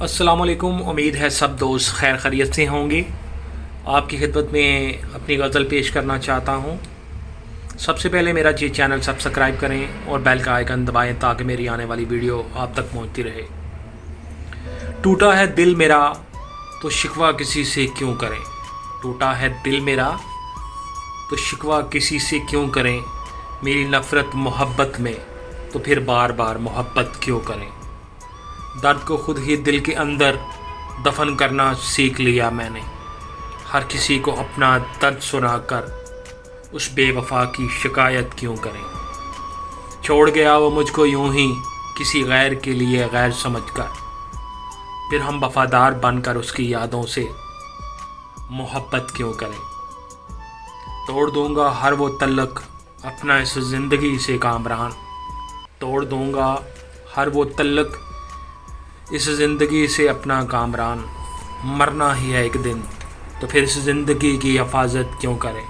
अस्सलामुअलैकुम। उम्मीद है सब दोस्त खैर खैरियत से होंगे। आपकी खिदमत में अपनी गज़ल पेश करना चाहता हूँ। सबसे पहले मेरा ये चैनल सब्सक्राइब करें और बेल का आइकन दबाएं ताकि मेरी आने वाली वीडियो आप तक पहुँचती रहे। टूटा है दिल मेरा तो शिकवा किसी से क्यों करें। टूटा है दिल मेरा तो शिकवा किसी से क्यों करें। मेरी नफ़रत मोहब्बत में तो फिर बार बार मोहब्बत क्यों करें। दर्द को खुद ही दिल के अंदर दफन करना सीख लिया मैंने। हर किसी को अपना दर्द सुनाकर उस बेवफा की शिकायत क्यों करें। छोड़ गया वो मुझको यूं ही किसी गैर के लिए गैर समझकर, फिर हम वफादार बनकर उसकी यादों से मोहब्बत क्यों करें। तोड़ दूंगा हर वो तल्लक अपना इस ज़िंदगी से कामरान। तोड़ दूंगा हर वो तल्लक इस ज़िंदगी से अपना कामरान। मरना ही है एक दिन तो फिर इस ज़िंदगी की हिफाजत क्यों करें।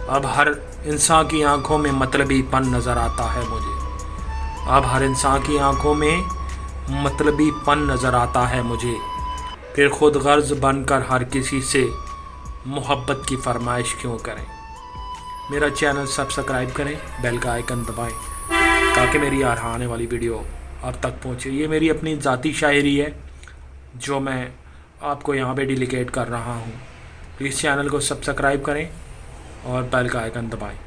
अब हर इंसान की आंखों में मतलबीपन नज़र आता है मुझे। अब हर इंसान की आंखों में मतलबीपन नज़र आता है मुझे। फिर खुद गर्ज बनकर हर किसी से मोहब्बत की फरमाइश क्यों करें। मेरा चैनल सब्सक्राइब करें, बेल का आइकन दबाएं ताकि मेरी आने वाली वीडियो आप तक पहुँचे। ये मेरी अपनी ज़ाती शायरी है जो मैं आपको यहाँ पे डेलीकेट कर रहा हूँ। प्लीज़ चैनल को सब्सक्राइब करें और बेल का आइकन दबाएं।